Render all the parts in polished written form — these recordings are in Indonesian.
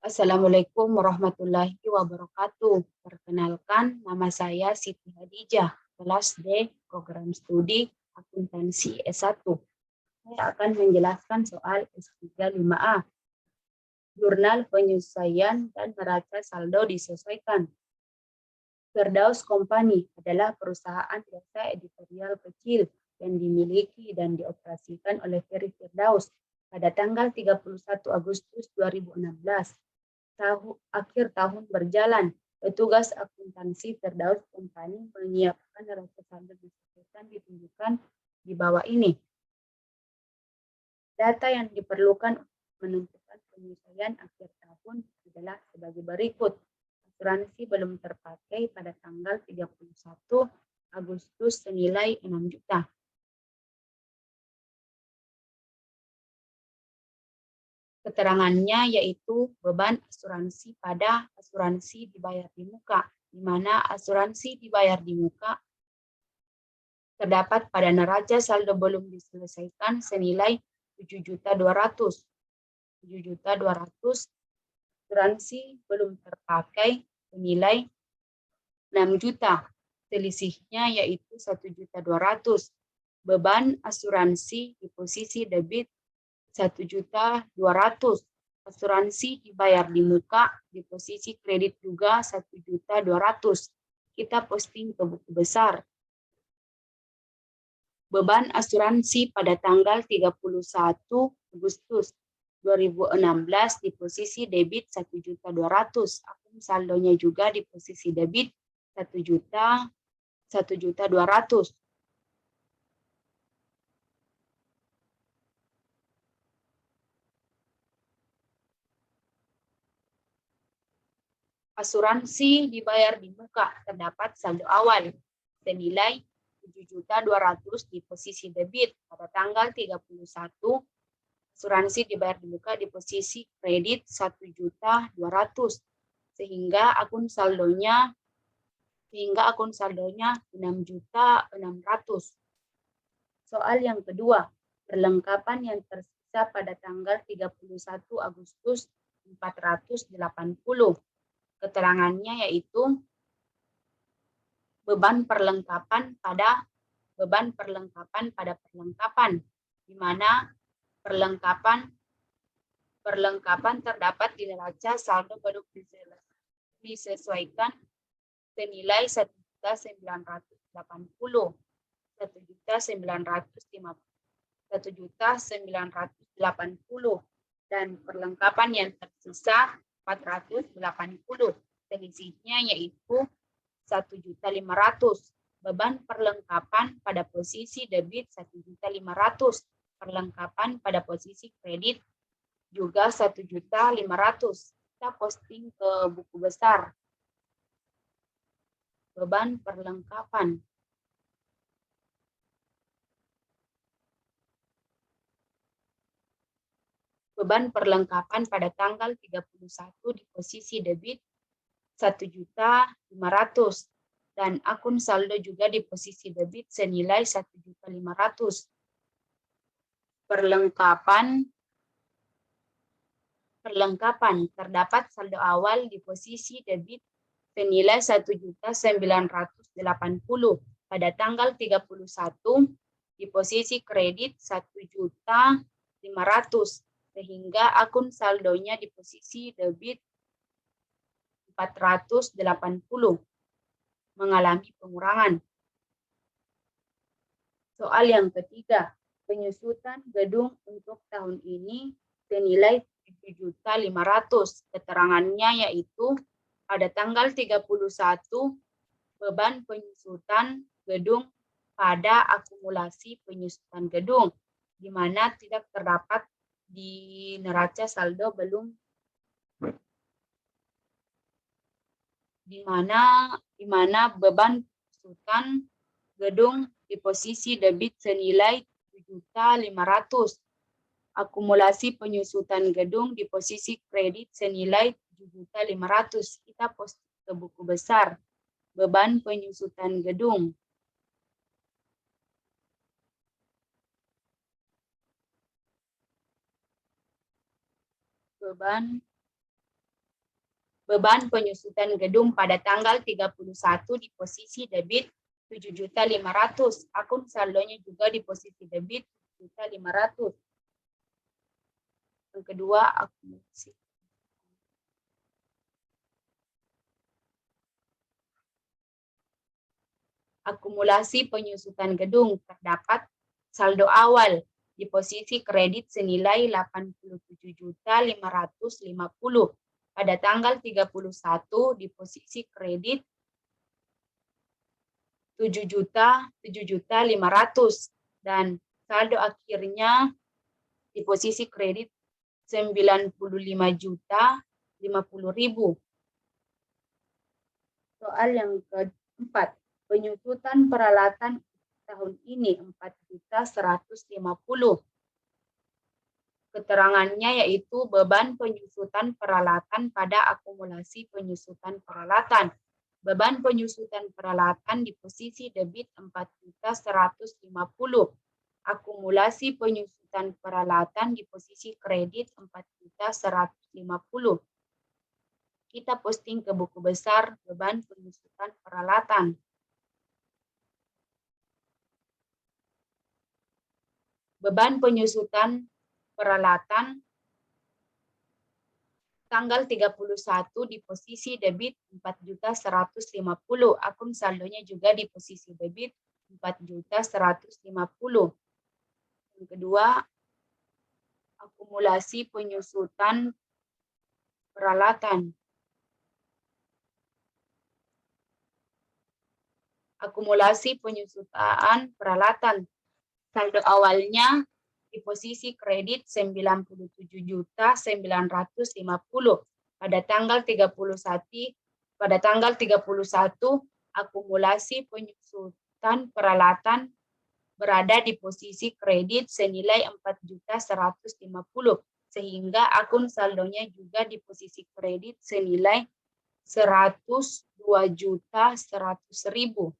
Assalamualaikum warahmatullahi wabarakatuh. Perkenalkan, nama saya Siti Hadijah, kelas D, program studi akuntansi S1. Saya akan menjelaskan soal S3 5A. Jurnal penyesuaian dan neraca saldo disesuaikan. Firdaus Company adalah perusahaan jasa editorial kecil yang dimiliki dan dioperasikan oleh Ferry Firdaus pada tanggal 31 Agustus 2016. Akhir tahun berjalan, petugas akuntansi Firdaus Company menyiapkan neraca saldo disesuaikan ditunjukkan di bawah ini. Data yang diperlukan untuk menentukan penyesuaian akhir tahun adalah sebagai berikut. Asuransi belum terpakai pada tanggal 31 Agustus senilai 6 juta. Keterangannya yaitu beban asuransi pada asuransi dibayar di muka, di mana asuransi dibayar di muka terdapat pada neraca saldo belum diselesaikan senilai 7.200.000. 7.200.000 asuransi belum terpakai senilai 6 juta. Selisihnya yaitu 1.200.000. Beban asuransi di posisi debit 1.200.000. Asuransi dibayar di muka, di posisi kredit juga 1.200.000. Kita posting ke buku besar. Beban asuransi pada tanggal 31 Agustus 2016 di posisi debit 1.200.000. Akun saldonya juga di posisi debit 1.200.000. Asuransi dibayar di muka terdapat saldo awal senilai 7.200.000 di posisi debit pada tanggal 31. Asuransi dibayar di muka di posisi kredit 1.200.000 sehingga akun saldonya 6.600.000. Soal yang kedua, perlengkapan yang tersisa pada tanggal 31 Agustus 480. Keterangannya yaitu beban perlengkapan pada perlengkapan, di mana perlengkapan terdapat di neraca saldo belum disesuaikan senilai 1.980.000, 1.980.000 dan perlengkapan yang tersisa 480. Selisihnya yaitu 1.500.000. Beban perlengkapan pada posisi debit 1.500.000. Perlengkapan pada posisi kredit juga 1.500.000. Kita posting ke buku besar. Beban perlengkapan. Beban perlengkapan pada tanggal 31 di posisi debit 1.500.000 dan akun saldo juga di posisi debit senilai 1.500.000. Perlengkapan terdapat saldo awal di posisi debit senilai 1.980.000 pada tanggal 31 di posisi kredit 1.500.000 sehingga akun saldonya di posisi debit 480 mengalami pengurangan. Soal yang ketiga, penyusutan gedung untuk tahun ini senilai 7.500.000. Keterangannya yaitu pada tanggal 31 beban penyusutan gedung pada akumulasi penyusutan gedung, di mana tidak terdapat di neraca saldo belum di mana beban penyusutan gedung di posisi debit senilai 7.500.000. Akumulasi penyusutan gedung di posisi kredit senilai 7.500.000. Kita post ke buku besar. Beban penyusutan gedung. Beban Beban penyusutan gedung pada tanggal 31 di posisi debit 7.500.000. Akun saldonya juga di posisi debit 7.500.000. Yang kedua, akumulasi. Akumulasi penyusutan gedung terdapat saldo awal di posisi kredit senilai 87.550.000 pada tanggal 31 di posisi kredit 7.500.000 dan saldo akhirnya di posisi kredit 95.050.000. Soal yang keempat, penyusutan peralatan tahun ini 4.150.000. Keterangannya yaitu beban penyusutan peralatan pada akumulasi penyusutan peralatan. Beban penyusutan peralatan di posisi debit 4.150.000. Akumulasi penyusutan peralatan di posisi kredit 4.150.000. Kita posting ke buku besar beban penyusutan peralatan. Beban penyusutan peralatan tanggal 31 di posisi debit 4.150.000. Akun saldonya juga di posisi debit 4.150.000. Yang kedua, akumulasi penyusutan peralatan. Akumulasi penyusutan peralatan. Saldo awalnya di posisi kredit 97.950 pada tanggal 31 akumulasi penyusutan peralatan berada di posisi kredit senilai 4.150 sehingga akun saldonya juga di posisi kredit senilai 102.100.000.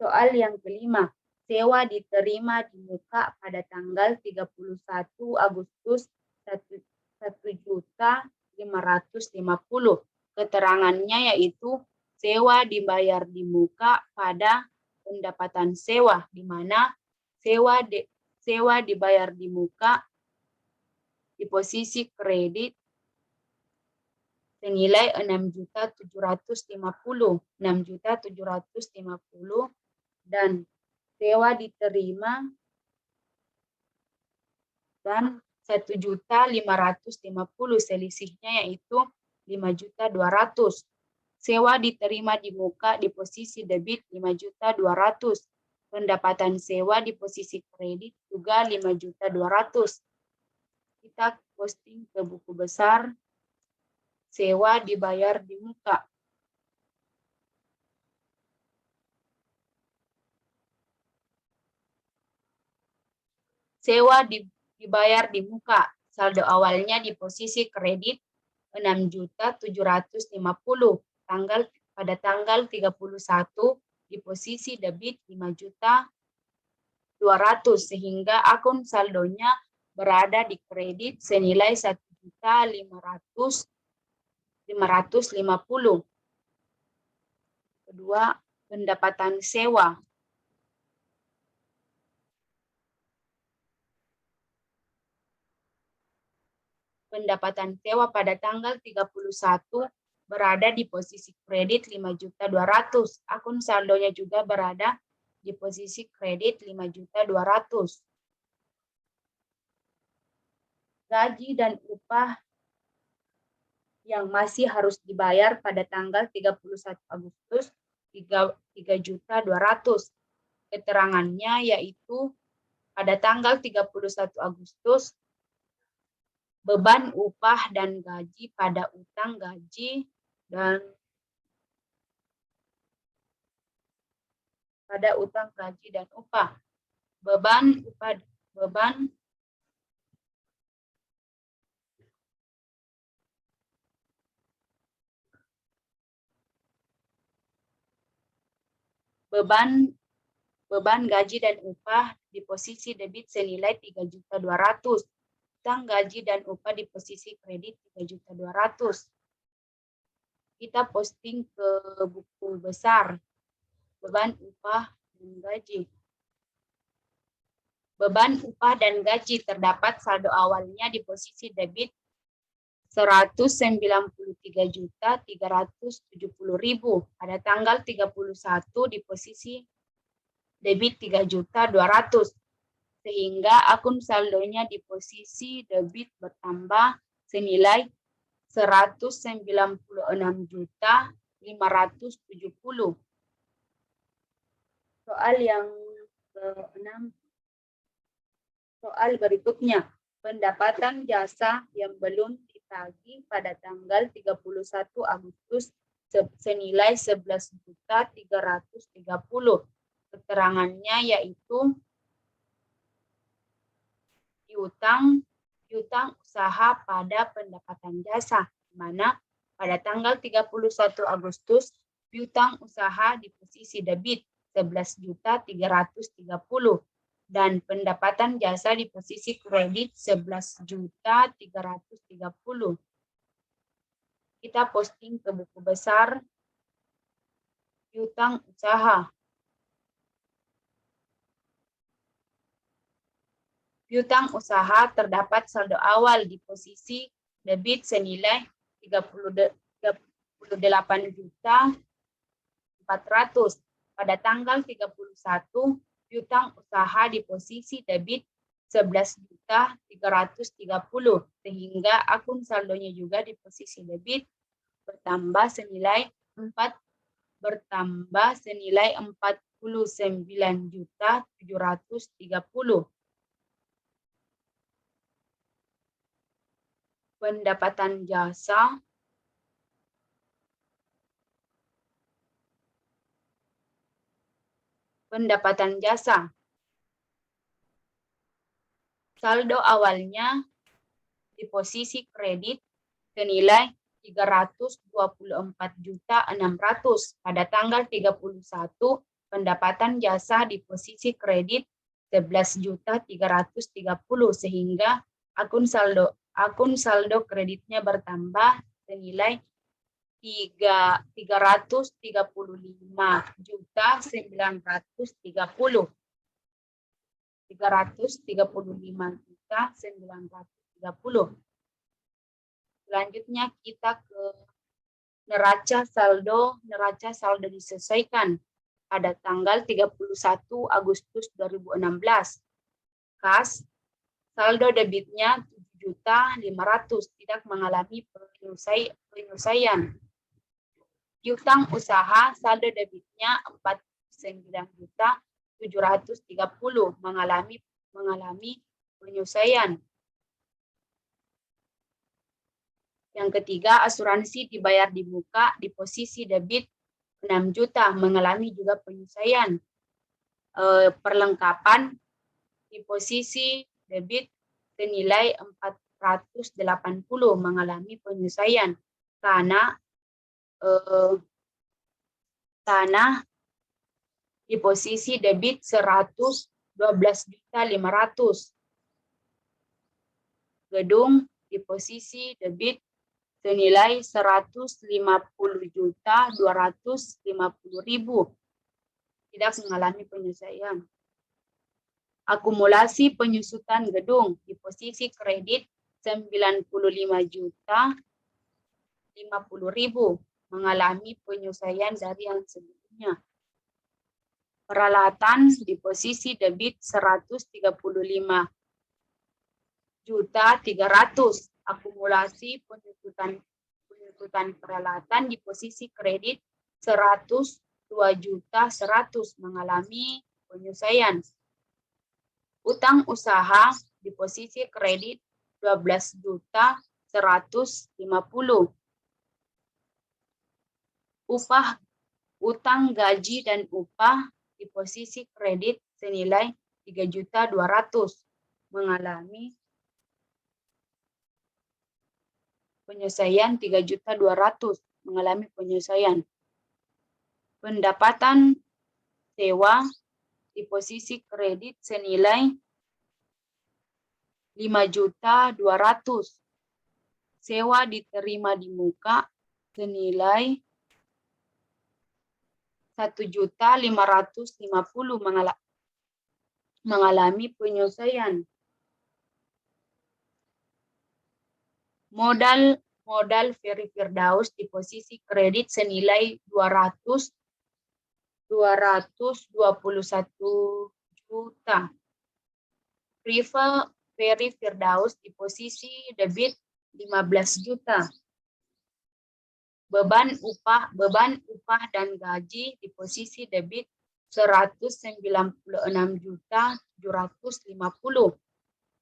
Soal yang kelima, sewa diterima di muka pada tanggal 31 Agustus 1.550.000. Keterangannya yaitu sewa dibayar di muka pada pendapatan sewa, di mana sewa dibayar di muka di posisi kredit senilai 6.750.000 dan sewa diterima dan 1.550.000, selisihnya yaitu 5.200.000. Sewa diterima di muka di posisi debit 5.200.000. Pendapatan sewa di posisi kredit juga 5.200.000. Kita posting ke buku besar sewa dibayar di muka. Sewa dibayar di muka. Saldo awalnya di posisi kredit 6.750.000 pada tanggal 31 di posisi debit 5.200.000 sehingga akun saldonya berada di kredit senilai 1.550.000. Kedua, pendapatan sewa. Pendapatan sewa pada tanggal 31 berada di posisi kredit 5.200.000. Akun saldonya juga berada di posisi kredit 5.200.000. Gaji dan upah yang masih harus dibayar pada tanggal 31 Agustus 3.200.000. Keterangannya yaitu pada tanggal 31 Agustus beban upah dan gaji pada utang gaji dan pada utang gaji dan upah. Beban gaji dan upah di posisi debit senilai 3.200.000. Utang, gaji, dan upah di posisi kredit 3.200.000. Kita posting ke buku besar. Beban upah dan gaji. Beban upah dan gaji terdapat saldo awalnya di posisi debit 193.370.000 pada tanggal 31 di posisi debit 3.200.000 sehingga akun saldonya di posisi debit bertambah senilai 196.570.000. Soal yang ke-6. Soal berikutnya, pendapatan jasa yang belum ditagih pada tanggal 31 Agustus senilai 11.330.000. Keterangannya yaitu piutang usaha pada pendapatan jasa, di mana pada tanggal 31 Agustus piutang usaha di posisi debit 11.330.000 dan pendapatan jasa di posisi kredit 11.330.000. Kita posting ke buku besar piutang usaha. Piutang usaha terdapat saldo awal di posisi debit senilai 38.400.000 pada tanggal 31 piutang usaha di posisi debit 11.330.000 sehingga akun saldonya juga di posisi debit bertambah senilai 49.730.000. Pendapatan jasa saldo awalnya di posisi kredit senilai 324.600.000 pada tanggal 31 pendapatan jasa di posisi kredit 11.330.000 sehingga akun saldo kreditnya bertambah senilai 335.930. Selanjutnya kita ke neraca saldo disesuaikan pada tanggal 31 Agustus 2016. Kas saldo debitnya 7.500.000 tidak mengalami penyelesaian. Piutang usaha saldo debitnya 49.730.000 mengalami penyelesaian. Yang ketiga, asuransi dibayar di muka di posisi debit 6 juta mengalami juga penyelesaian. Perlengkapan di posisi debit senilai 480 mengalami penyelesaian karena tanah di posisi debit 112.500.000. Gedung di posisi debit senilai 150.250.000 tidak mengalami penyelesaian. Akumulasi penyusutan gedung di posisi kredit 95.050.000 mengalami penyelesaian dari yang sebelumnya. Peralatan di posisi debit 135.300.000. Akumulasi penyusutan peralatan di posisi kredit 102.100.000 mengalami penyelesaian. Utang usaha di posisi kredit 12.150.000. Utang gaji dan upah di posisi kredit senilai 3.200.000 mengalami penyelesaian 3.200.000 mengalami penyelesaian. Pendapatan sewa di posisi kredit senilai 5.200.000. Sewa diterima di muka senilai 1.550.000 mengalami penyelesaian. Modal Ferry Firdaus di posisi kredit senilai 221 juta. Rival Ferry Firdaus di posisi debit 15 juta. Beban upah dan gaji di posisi debit 196.750.000.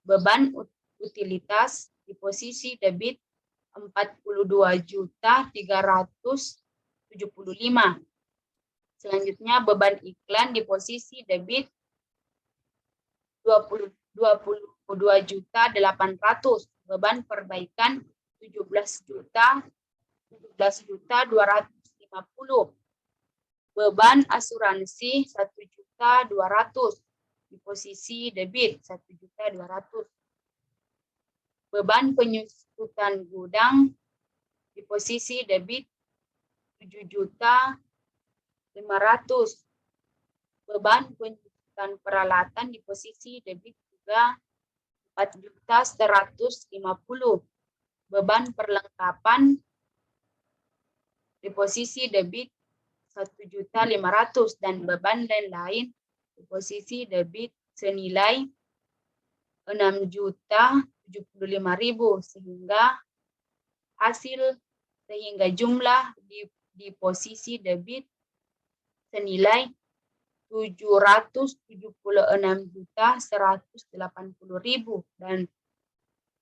Beban utilitas di posisi debit 42.375.000. Selanjutnya beban iklan di posisi debit 22.800.000. Beban perbaikan 17.250.000. Beban asuransi 1.200.000 di posisi debit 1.200.000. Beban penyusutan gudang di posisi debit 7.500.000. Beban penyusutan peralatan di posisi debit juga 4.150.000. Beban perlengkapan di posisi debit 1.500.000 dan beban lain-lain di posisi debit senilai 6.075.000 sehingga jumlah di posisi debit senilai 776.180.000 dan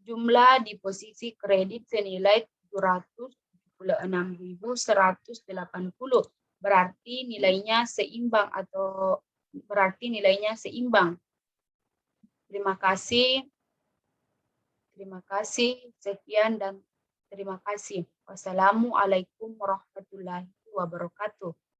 jumlah di posisi kredit senilai 776.180. Berarti nilainya seimbang Terima kasih. Sekian dan terima kasih. Wassalamualaikum warahmatullahi wabarakatuh.